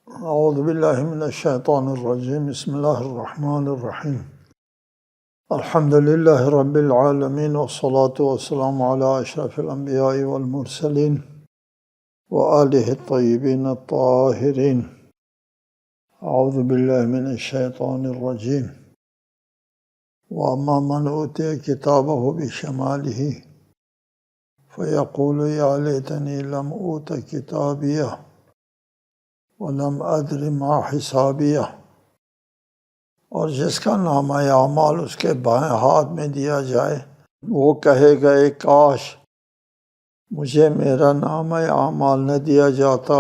اعوذ باللہ من الشیطان الرجیم بسم اللہ الرحمن الرحیم الحمد للہ رب العالمین والصلاة والسلام علی اشرف الانبیاء والمرسلین وآلہ الطیبین الطاہرین اعوذ باللہ من الشیطان الرجیم واما من اوتی کتابہ بشمالہ فیقول یا لیتنی لم اوت کتابیہ ولم ادر ما حسابیہ، اور جس کا نامہ اعمال اس کے بائیں ہاتھ میں دیا جائے وہ کہے گا اے کاش مجھے میرا نامہ اعمال نہ دیا جاتا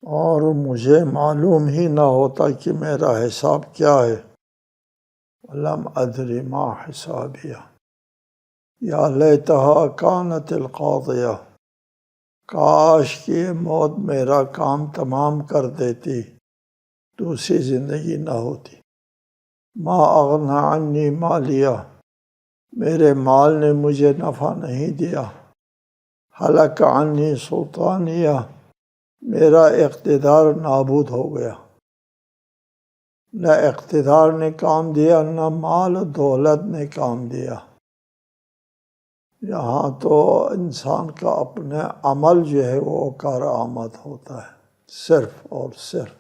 اور مجھے معلوم ہی نہ ہوتا کہ میرا حساب کیا ہے۔ ولم ادر ما حسابیہ یا لیتہا کانت القاضیہ، کاش کہ یہ موت میرا کام تمام کر دیتی، دوسری زندگی نہ ہوتی۔ ما اغنی عنی مالیہ، میرے مال نے مجھے نفع نہیں دیا۔ ہلک عنی سلطانیہ، میرا اقتدار نابود ہو گیا۔ نہ اقتدار نے کام دیا، نہ مال و دولت نے کام دیا۔ یہاں تو انسان کا اپنے عمل جو ہے وہ کارآمد ہوتا ہے، صرف اور صرف۔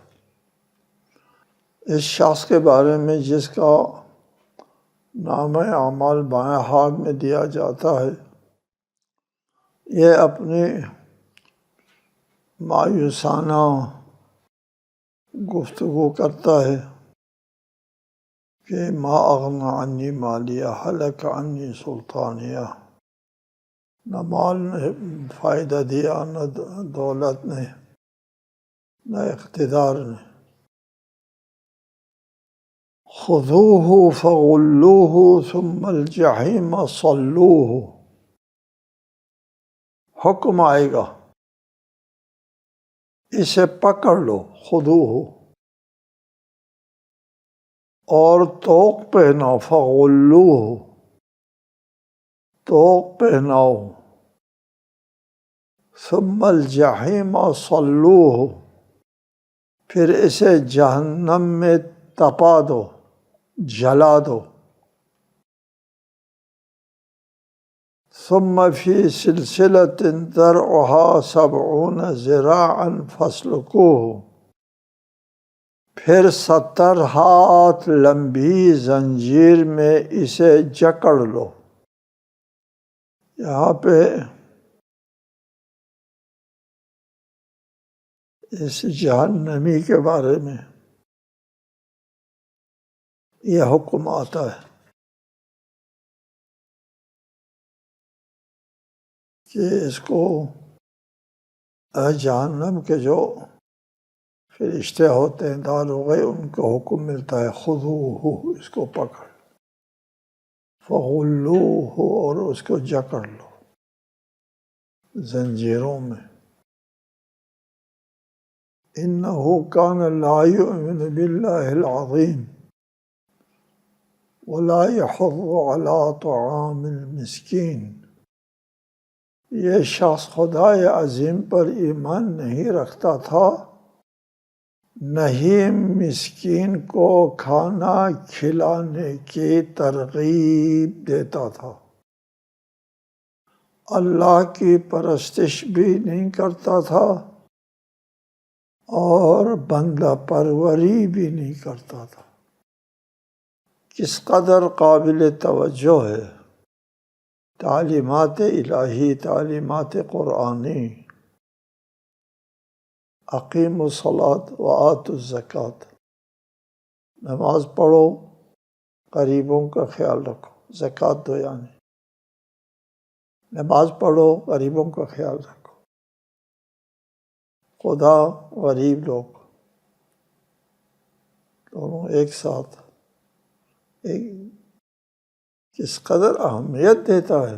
اس شخص کے بارے میں جس کا نامہ اعمال بائیں ہاتھ میں دیا جاتا ہے، یہ اپنی مایوسانہ گفتگو کرتا ہے کہ ما اغنی عنی مالیہ ہلک عنی سلطانیہ، نہ مال نے فائدہ دیا، نہ دولت نے، نہ اقتدار نے۔ خذوہ فغلوہ ثم الجحیم صلوہ، حکم آئے گا اسے پکڑ لو، خذوہ، اور طوق پہناؤ، فغلوہ، طوق پہناؤ، ثم الجحیم صلوہ، پھر اسے جہنم میں تپا دو، جلا دو۔ ثم فی سلسلۃ ذرعها 70 ذراعا فاسلکوہ، پھر 70 ہاتھ لمبی زنجیر میں اسے جکڑ لو۔ یہاں پہ اس جہنمی کے بارے میں یہ حکم آتا ہے کہ اس کو جہنم کے جو فرشتے ہوتے ہیں، داروغے، ان کو حکم ملتا ہے خذوہ، اس کو پکڑ، فغلوہ، اور اس کو جکڑ لو زنجیروں میں۔ انہ کان لا یؤمن باللہ العظیم ولا یحض علی طعام المسکین، یہ شخص خدائے عظیم پر ایمان نہیں رکھتا تھا، نہ ہی مسکین کو کھانا کھلانے کی ترغیب دیتا تھا، اللہ کی پرستش بھی نہیں کرتا تھا اور بندہ پروری بھی نہیں کرتا تھا۔ کس قدر قابل توجہ ہے تعلیمات الہی، تعلیمات قرآنی، اقیموا الصلاۃ وآتوا الزکوٰۃ، نماز پڑھو، غریبوں کا خیال رکھو، زکوٰۃ دو، یعنی نماز پڑھو، غریبوں کا خیال رکھو، خدا غریب لوگ دونوں ایک ساتھ، کس قدر اہمیت دیتا ہے۔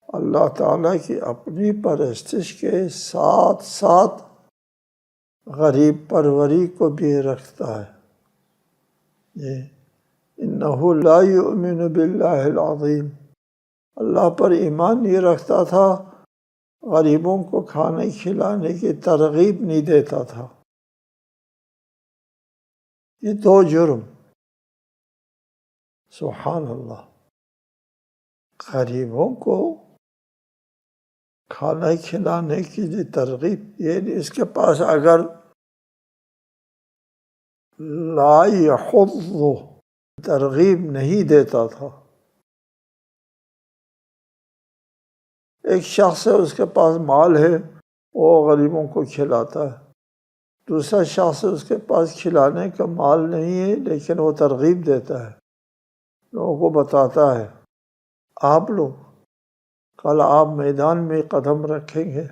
اللہ تعالیٰ کی اپنی پرستش کے ساتھ ساتھ غریب پروری کو بھی رکھتا ہے۔ انہ لا یؤمن باللہ العظیم، اللہ پر ایمان نہیں رکھتا تھا غریبوں کو کھانے کھلانے کی ترغیب نہیں دیتا تھا۔ یہ دو جرم، سبحان اللہ، غریبوں کو کھانا کھلانے کی جو ترغیب، یہ اس کے پاس اگر لا یحض ترغیب نہیں دیتا تھا، ایک شخص ہے اس کے پاس مال ہے، وہ غریبوں کو کھلاتا ہے، دوسرا شخص اس کے پاس کھلانے کا مال نہیں ہے لیکن وہ ترغیب دیتا ہے، لوگوں کو بتاتا ہے آپ لوگ کل آپ میدان میں قدم رکھیں گے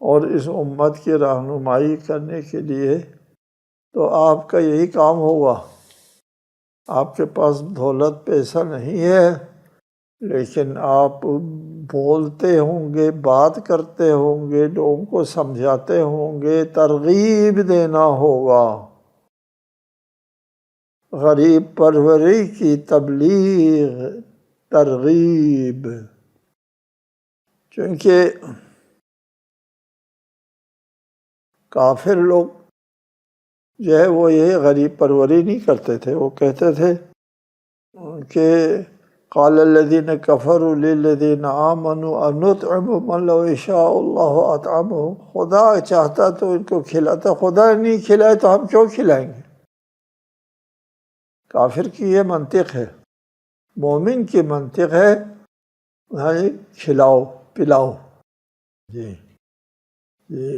اور اس امت کی رہنمائی کرنے کے لیے تو آپ کا یہی کام ہوگا۔ آپ کے پاس دولت پیسہ نہیں ہے لیکن آپ بولتے ہوں گے، بات کرتے ہوں گے، لوگوں کو سمجھاتے ہوں گے، ترغیب دینا ہوگا، غریب پروری کی تبلیغ، ترغیب۔ چونکہ کافر لوگ جو ہے وہ یہ غریب پروری نہیں کرتے تھے، وہ کہتے تھے کہ قال الذین کفروا للذین آمنوا انطعم من لو یشاء اللہ اطعمہ، خدا چاہتا تو ان کو کھلاتا، خدا نہیں کھلائے تو ہم کیوں کھلائیں گے؟ کافر کی یہ منطق ہے، مومن کی منطق ہے کھلاؤ پلاؤ۔ جی جی،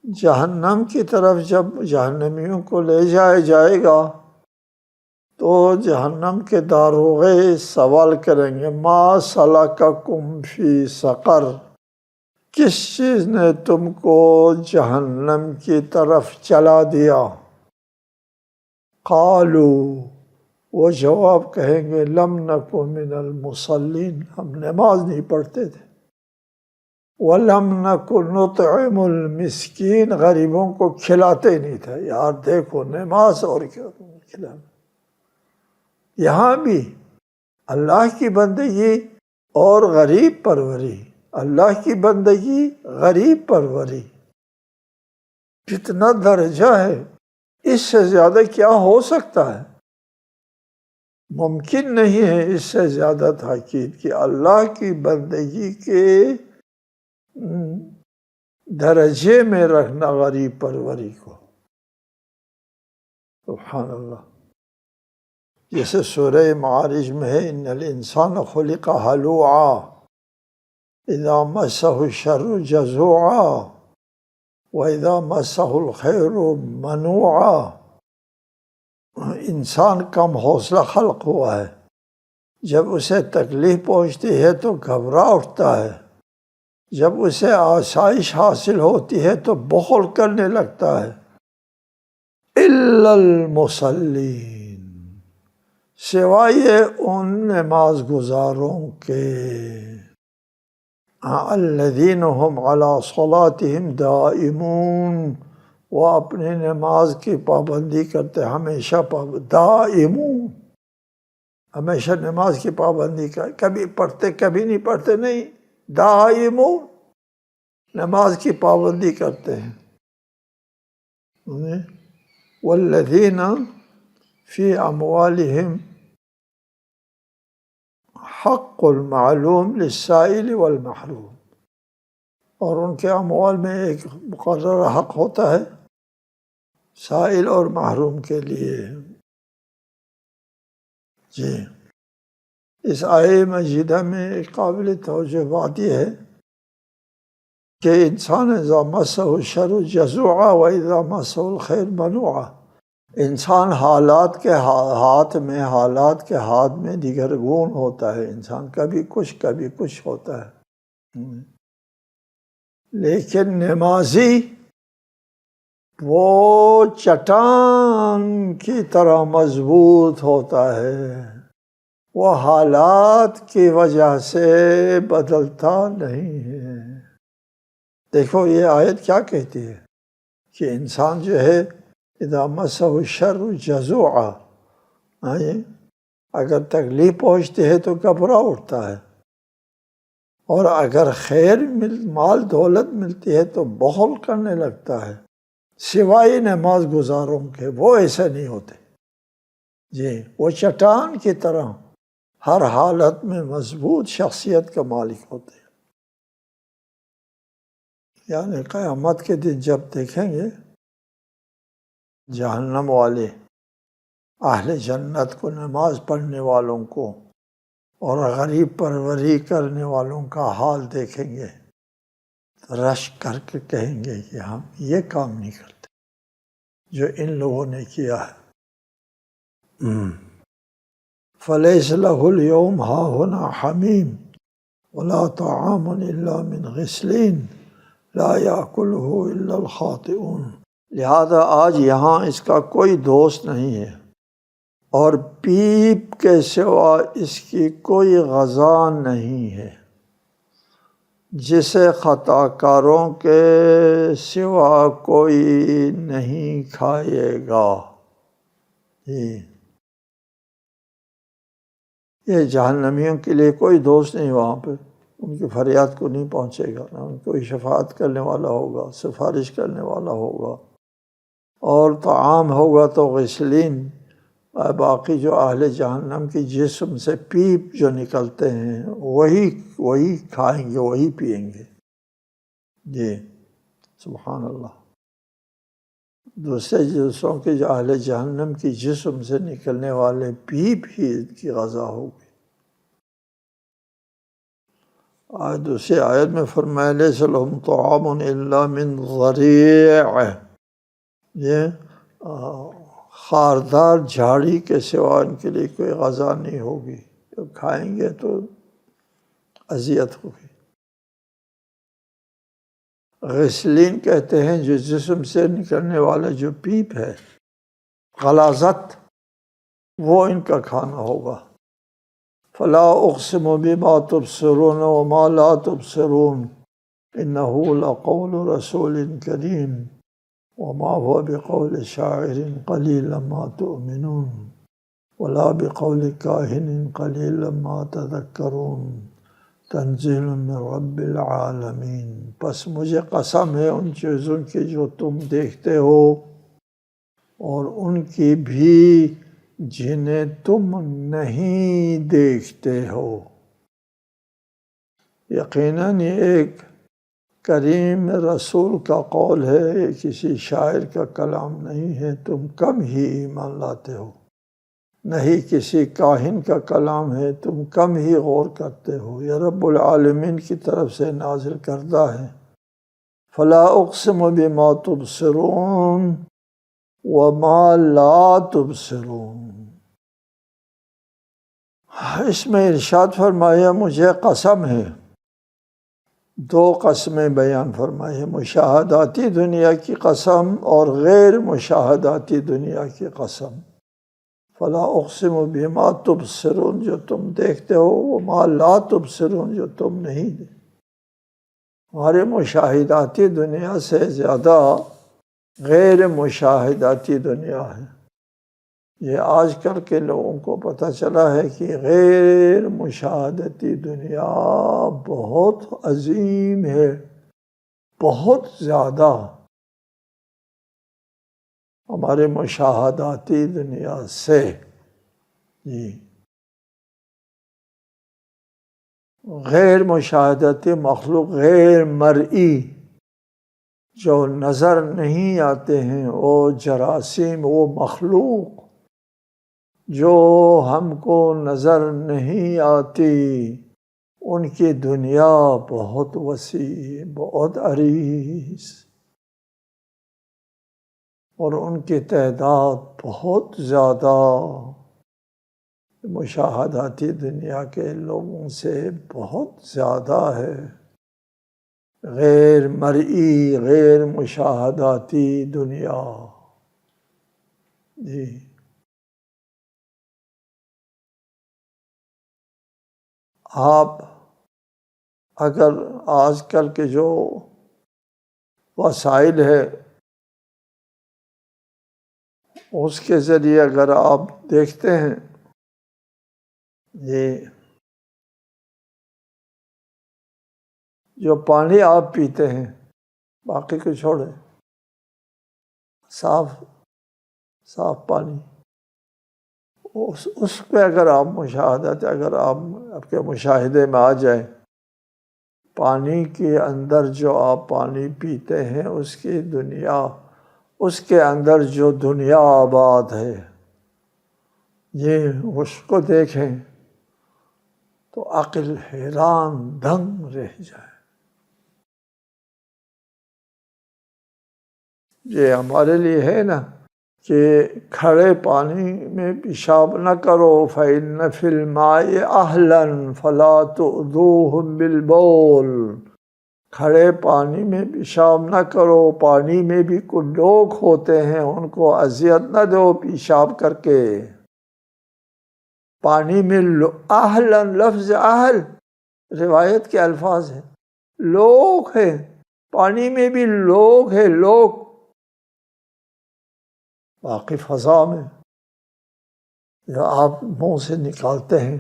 جہنم کی طرف جب جہنمیوں کو لے جائے گا تو جہنم کے داروغے سوال کریں گے ما سلککم فی سقر، کس چیز نے تم کو جہنم کی طرف چلا دیا؟ قالو، وہ جواب کہیں گے لم نک من المصلین، ہم نماز نہیں پڑھتے تھے، وَلَمْ نَكُ نُطْعِمُ الْمِسْكِينَ، غریبوں کو کھلاتے نہیں تھے۔ یار دیکھو، نماز اور کیا کھلانا۔ یہاں بھی اللہ کی بندگی اور غریب پروری، اللہ کی بندگی غریب پروری، جتنا درجہ ہے اس سے زیادہ کیا ہو سکتا ہے؟ ممکن نہیں ہے اس سے زیادہ تاکید کہ اللہ کی بندگی کے درجے میں رکھنا غریب پروری کو، سبحان اللہ۔ جیسے سورہ معارج میں ہے ان الانسان خلق ہلوعا اذا مسہ الشر جزوعا واذا مسہ الخیر منوعا، انسان کم حوصلہ خلق ہوا ہے، جب اسے تکلیف پہنچتی ہے تو گھبرا اٹھتا ہے، جب اسے آسائش حاصل ہوتی ہے تو بخل کرنے لگتا ہے۔ الا المصلین، سوائے ان نماز گزاروں کے، الذین هم علی صلاتهم دائمون، وہ اپنی نماز کی پابندی کرتے، ہمیشہ دائمون، ہمیشہ نماز کی پابندی کرتے، کبھی پڑھتے کبھی نہیں پڑھتے نہیں، دائمون، نماز کی پابندی کرتے ہیں۔ والذین فی اموالہم حق المعلوم للسائل والمحروم، اور ان کے اموال میں ایک مقررہ حق ہوتا ہے سائل اور محروم کے لیے۔ جی، اس آیہ مجیدہ میں ایک قابل توجہ بات یہ ہے کہ انسان اذا مسہ الشر جزوعا و اذا مسہ الخیر منوعا، انسان حالات کے ہاتھ میں دیگر گون ہوتا ہے، انسان کبھی کچھ ہوتا ہے، لیکن نمازی وہ چٹان کی طرح مضبوط ہوتا ہے، وہ حالات کی وجہ سے بدلتا نہیں ہے۔ دیکھو یہ آیت کیا کہتی ہے کہ انسان جو ہے اذا مسہ الشر جزوعا، اگر تکلیف پہنچتی ہے تو گھبرا اٹھتا ہے، اور اگر خیر مال دولت ملتی ہے تو بخل کرنے لگتا ہے، سوائے نماز گزاروں کے وہ ایسے نہیں ہوتے۔ جی، وہ چٹان کی طرح ہر حالت میں مضبوط شخصیت کا مالک ہوتے ہیں۔ یعنی قیامت کے دن جب دیکھیں گے جہنم والے اہل جنت کو، نماز پڑھنے والوں کو اور غریب پروری کرنے والوں کا حال دیکھیں گے، رش کر کے کہیں گے کہ ہم یہ کام نہیں کرتے جو ان لوگوں نے کیا ہے۔ فَلَيْسَ لَهُ الْيَوْمَ هَاهُنَا حَمِيمٌ وَلَا طَعَامٌ إِلَّا مِنْ غِسْلِينٍ لَا يَأْكُلُهُ إِلَّا الْخَاطِئُونَ۔ لہذا آج یہاں اس کا کوئی دوست نہیں ہے، اور پیپ کے سوا اس کی کوئی غذا نہیں ہے، جسے خطا کاروں کے سوا کوئی نہیں کھائے گا۔ یہ جہنمیوں کے لیے کوئی دوست نہیں وہاں پہ، ان کی فریاد کو نہیں پہنچے گا، نہ ان کوئی شفاعت کرنے والا ہوگا، سفارش کرنے والا ہوگا، اور طعام ہوگا تو غسلین، باقی جو اہل جہنم کی جسم سے پیپ جو نکلتے ہیں وہی کھائیں گے، وہی پئیں گے۔ جی سبحان اللہ، دوسرے جسموں کے جو اہل جہنم کی جسم سے نکلنے والے پیپ ہی ان کی غذا ہوگی۔ آج دوسری آیت میں فرمایا لیس لہم طعام الا من ضریع، یہ خاردار جھاڑی کے سوا ان کے لیے کوئی غذا نہیں ہوگی، جب کھائیں گے تو اذیت ہوگی۔ غسلین کہتے ہیں جو جسم سے نکلنے والا جو پیپ ہے، غلاظت، وہ ان کا کھانا ہوگا۔ فلا اقسم بما تبصرون وما لا تبصرون انه لقول رسول کریم وما هو بقول شاعر قلیلا ما تؤمنون ولا بقول کاہن قلیلا ما تذکرون تنزیل من رب العالمین۔ پس مجھے قسم ہے ان چیزوں کی جو تم دیکھتے ہو، اور ان کی بھی جنہیں تم نہیں دیکھتے ہو۔ یقیناً یہ ایک کریم رسول کا قول ہے، یہ کسی شاعر کا کلام نہیں ہے، تم کم ہی ایمان لاتے ہو، نہیں کسی کاہن کا کلام ہے، تم کم ہی غور کرتے ہو، یہ رب العالمین کی طرف سے نازل کردہ ہے۔ فلا اقسم بما تبصرون وما لا تبصرون، اس میں ارشاد فرمایا مجھے قسم ہے، دو قسمیں بیان فرمائی، مشاہداتی دنیا کی قسم اور غیر مشاہداتی دنیا کی قسم۔ فلا اقسم بما تبصرون جو تم دیکھتے ہو، وما لا تبصرون جو تم نہیں دیکھتے۔ ہمارے مشاہداتی دنیا سے زیادہ غیر مشاہداتی دنیا ہے۔ یہ آج کل کے لوگوں کو پتہ چلا ہے کہ غیر مشاہداتی دنیا بہت عظیم ہے، بہت زیادہ ہمارے مشاہداتی دنیا سے۔ جی، غیر مشاہداتی مخلوق، غیر مرئی، جو نظر نہیں آتے ہیں، وہ جراثیم، وہ مخلوق جو ہم کو نظر نہیں آتی، ان کی دنیا بہت وسیع، بہت عریض، اور ان کی تعداد بہت زیادہ مشاہداتی دنیا کے لوگوں سے بہت زیادہ ہے۔ غیر مرئی، غیر مشاہداتی دنیا۔ جی، آپ اگر آج کل کے جو وسائل ہے اس کے ذریعے اگر آپ دیکھتے ہیں، یہ جو پانی آپ پیتے ہیں، باقی کو چھوڑیں، صاف پانی، اس پہ اگر آپ مشاہدت، اگر آپ کے مشاہدے میں آ جائیں، پانی کے اندر جو آپ پانی پیتے ہیں اس کی دنیا، اس کے اندر جو دنیا آباد ہے، یہ اس کو دیکھیں تو عقل حیران دنگ رہ جائے۔ یہ ہمارے لیے ہے نا کہ کھڑے پانی میں پیشاب نہ کرو، فَإِنَّ فِي الْمَاءِ أَهْلًا فَلَا تُؤْذُوهُمْ بِالْبَوْلِ، کھڑے پانی میں پیشاب نہ کرو، پانی میں بھی کچھ لوگ ہوتے ہیں، ان کو اذیت نہ دو پیشاب کر کے۔ پانی میں اہلاً، لفظ اہل روایت کے الفاظ ہیں، لوگ ہیں، پانی میں بھی لوگ ہیں، لوگ باقی فضا میں جو آپ منہ سے نکالتے ہیں،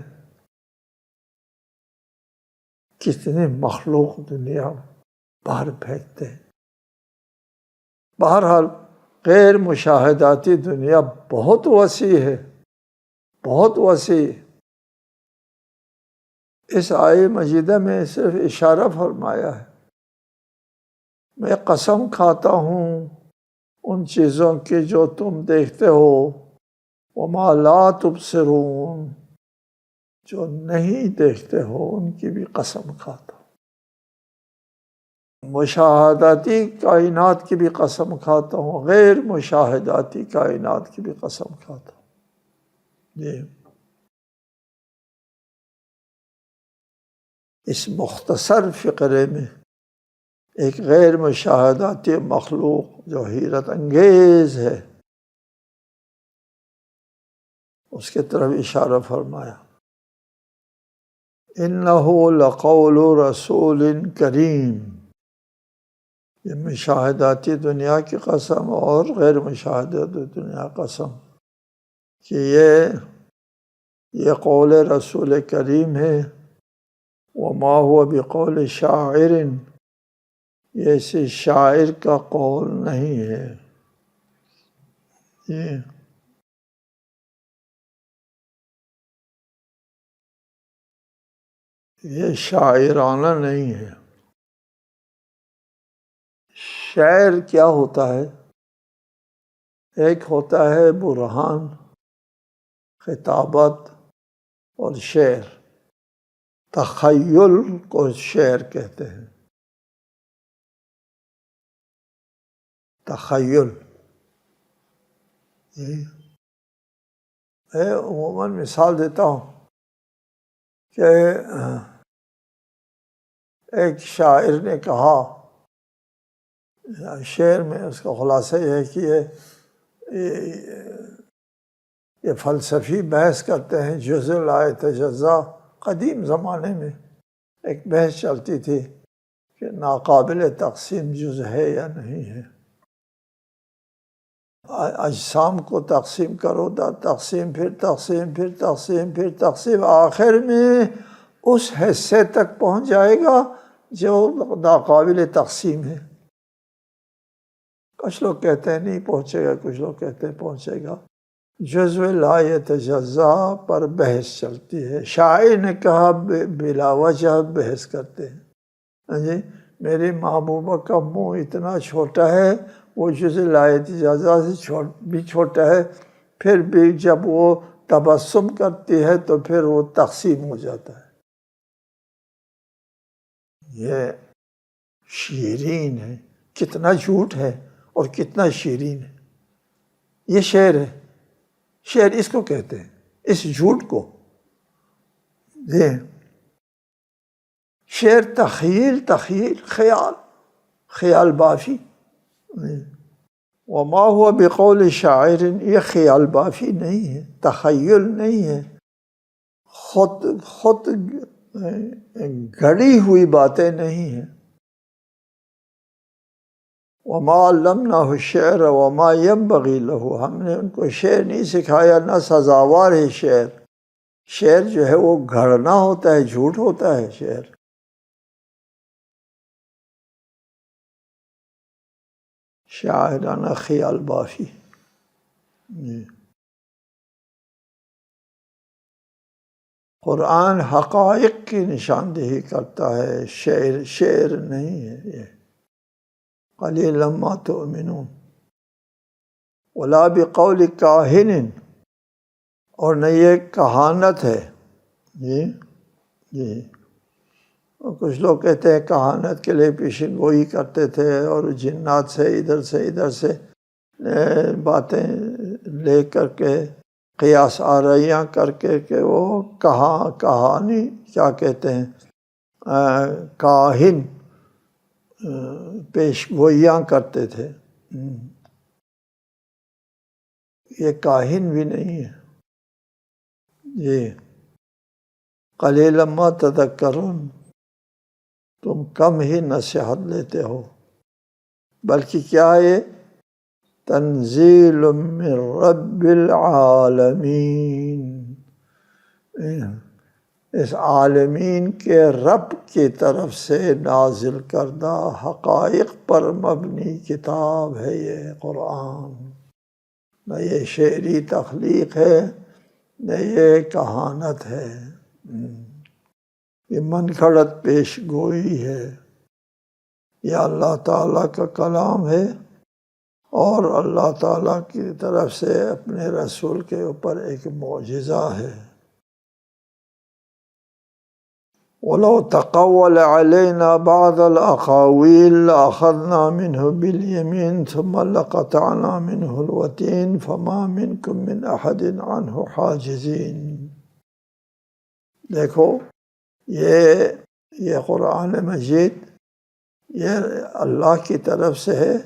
کتنے مخلوق دنیا میں باہر پھینکتے ہیں۔ بہرحال غیر مشاہداتی دنیا بہت وسیع ہے، بہت وسیع۔ اس آیہ مجیدہ میں صرف اشارہ فرمایا ہے۔ میں قسم کھاتا ہوں ان چیزوں کی جو تم دیکھتے ہو، وما لا تبصرون، جو نہیں دیکھتے ہو ان کی بھی قسم کھاتا ہوں، مشاہداتی کائنات کی بھی قسم کھاتا ہوں، غیر مشاہداتی کائنات کی بھی قسم کھاتا ہوں۔ جی، اس مختصر فقرے میں ایک غیر مشاہداتی مخلوق جو حیرت انگیز ہے، اس کی طرف اشارہ فرمایا۔ اِنَّهُ لَقَوْلُ رَسُولٍ کریم، یہ مشاہداتی دنیا کی قسم اور غیر مشاہداتی دنیا کی قسم کہ یہ قول رسول کریم ہے۔ وما هو بقول شاعر، یہ ایسے شاعر کا قول نہیں ہے، یہ شاعرانہ نہیں ہے۔ شعر کیا ہوتا ہے؟ ایک ہوتا ہے برہان، خطابت اور شعر۔ تخیل کو شعر کہتے ہیں، تخیل۔ میں عموماً مثال دیتا ہوں کہ ایک شاعر نے کہا، شعر میں اس کا خلاصہ یہ ہے کہ یہ فلسفی بحث کرتے ہیں، جزء لا یتجزا۔ قدیم زمانے میں ایک بحث چلتی تھی کہ ناقابل تقسیم جزء ہے یا نہیں ہے۔ اجسام کو تقسیم کرو، تقسیم پھر تقسیم پھر تقسیم پھر تقسیم، آخر میں اس حصے تک پہنچ جائے گا جو ناقابل تقسیم ہے۔ کچھ لوگ کہتے ہیں نہیں پہنچے گا، کچھ لوگ کہتے ہیں پہنچے گا۔ جزو لا یتجزا پر بحث چلتی ہے۔ شاعر نے کہا بلا وجہ بحث کرتے ہیں۔ جی، میری محبوبہ کا منہ اتنا چھوٹا ہے، وہ جزو لا یتجزا سے بھی چھوٹا ہے، پھر بھی جب وہ تبسم کرتی ہے تو پھر وہ تقسیم ہو جاتا ہے۔ یہ شیرین ہے، کتنا جھوٹ ہے اور کتنا شیرین ہے۔ یہ شعر ہے، شعر اس کو کہتے ہیں، اس جھوٹ کو۔ یہ شعر تخیل، خیال بافی۔ وما هو بقول شاعر، یہ خیال بافی نہیں ہے، تخیل نہیں ہے، خود گھڑی ہوئی باتیں نہیں ہیں۔ وما علمناه الشعر وما ينبغي له، ہم نے ان کو شعر نہیں سکھایا، نہ سزاوار ہے شعر۔ شعر جو ہے وہ گھڑنا ہوتا ہے، جھوٹ ہوتا ہے شعر۔ شاعرانہ خیال بافی. جی. قرآن حقائق کی نشاندہی کرتا ہے، شعر نہیں ہے یہ. قلیلا ما تؤمنون ولا بقول کاہن، اور نہ یہ کہانت ہے. جی جی. اور کچھ لوگ کہتے ہیں کہانت کے لیے پیشن گوئی کرتے تھے اور جنات سے ادھر سے باتیں لے کر کے قیاس آرائیاں کر کے کہ وہ کہانی کیا کہتے ہیں کاہن پیش گوئیاں کرتے تھے. یہ کاہن بھی نہیں ہے. جی. قلیلا ما تذکرون، تم کم ہی نصیحت لیتے ہو. بلکہ کیا ہے؟ تنزیل من رب العالمین، اس عالمین کے رب کی طرف سے نازل کردہ حقائق پر مبنی کتاب ہے یہ قرآن. نہ یہ شعری تخلیق ہے نہ یہ کہانت ہے، یہ من گھڑت پیش گوئی ہے. یہ اللہ تعالیٰ کا کلام ہے اور اللہ تعالیٰ کی طرف سے اپنے رسول کے اوپر ایک معجزہ ہے. وَلَوْ تَقَوَّلَ عَلَيْنَا بَعْضَ الْأَقَاوِيلِ لَأَخَذْنَا مِنْهُ بِالْيَمِينِ ثُمَّ لَقَطَعْنَا مِنْهُ الْوَتِينَ فَمَا مِنْكُمْ مِنْ أَحَدٍ عَنْهُ حَاجِزِينَ. دیکھو یہ قرآن مجید یہ اللہ کی طرف سے ہے.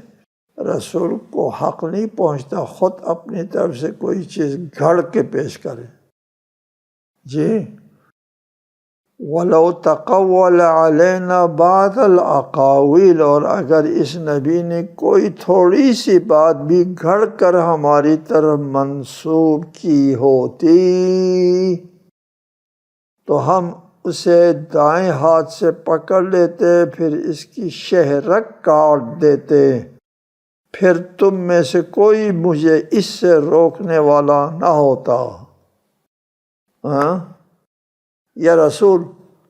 رسول کو حق نہیں پہنچتا خود اپنی طرف سے کوئی چیز گھڑ کے پیش کرے. جی. وَلَوْ تَقَوَّلَ عَلَيْنَا بَعْضَ الْأَقَاوِيلِ، اور اگر اس نبی نے کوئی تھوڑی سی بات بھی گھڑ کر ہماری طرف منسوب کی ہوتی تو ہم اسے دائیں ہاتھ سے پکڑ لیتے، پھر اس کی شہرک کاٹ دیتے، پھر تم میں سے کوئی مجھے اس سے روکنے والا نہ ہوتا. یا رسول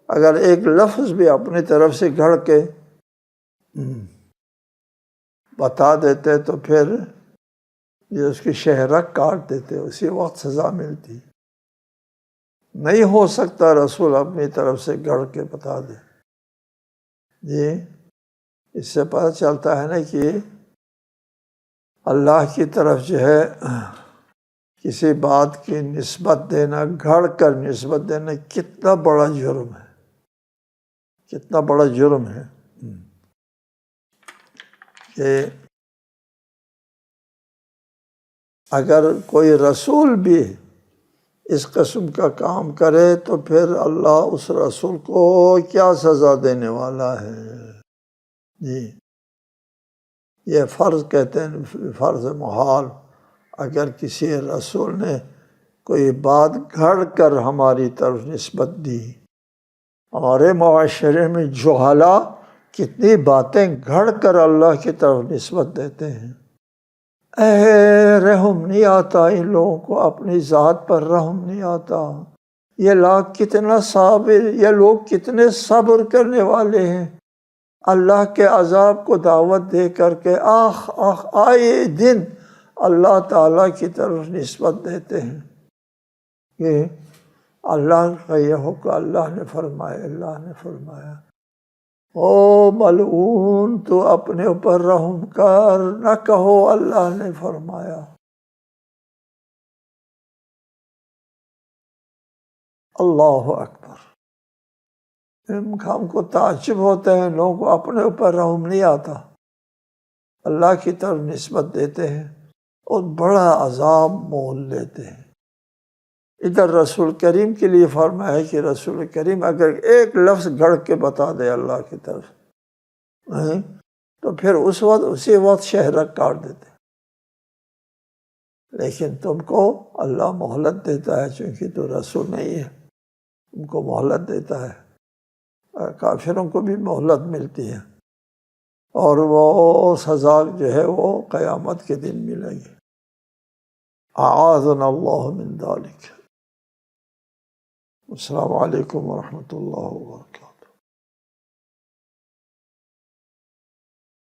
اگر ایک لفظ بھی اپنی طرف سے گھڑ کے بتا دیتے تو پھر یہ اس کی شہرک کاٹ دیتے، اسی وقت سزا ملتی. نہیں ہو سکتا رسول اپنی طرف سے گھڑ کے بتا دے. جی. اس سے پتہ چلتا ہے نا کہ اللہ کی طرف جو ہے کسی بات کی نسبت دینا، گھڑ کر نسبت دینا کتنا بڑا جرم ہے، کتنا بڑا جرم ہے. کہ اگر کوئی رسول بھی اس قسم کا کام کرے تو پھر اللہ اس رسول کو کیا سزا دینے والا ہے. جی. یہ فرض کہتے ہیں، فرض محال. اگر کسی رسول نے کوئی بات گھڑ کر ہماری طرف نسبت دی. ہمارے معاشرے میں جہلا کتنی باتیں گھڑ کر اللہ کی طرف نسبت دیتے ہیں. رحم نہیں آتا ان لوگوں کو، اپنی ذات پر رحم نہیں آتا. یہ لوگ کتنے صبر کرنے والے ہیں، اللہ کے عذاب کو دعوت دے کر کے آئے دن اللہ تعالیٰ کی طرف نسبت دیتے ہیں کہ اللہ کا یہ حکم، اللہ نے فرمایا، اللہ نے فرمایا. او ملعون تو اپنے اوپر رحم کر، نہ کہو اللہ نے فرمایا. اللہ اکبر. ہم کو تعجب ہوتا ہے، لوگوں کو اپنے اوپر رحم نہیں آتا، اللہ کی طرف نسبت دیتے ہیں اور بڑا عذاب مول لیتے ہیں. ادھر رسول کریم کے لیے فرمایا ہے کہ رسول کریم اگر ایک لفظ گھڑ کے بتا دے اللہ کی طرف تو پھر اسی وقت شہرک کاٹ دیتے. لیکن تم کو اللہ مہلت دیتا ہے، چونکہ تو رسول نہیں ہے، تم کو مہلت دیتا ہے. کافروں کو بھی مہلت ملتی ہے. اور وہ سزا جو ہے وہ قیامت کے دن ملے گی۔ اعاذنا اللہ من ذلک۔ السلام علیکم ورحمۃ اللہ وبرکاتہ۔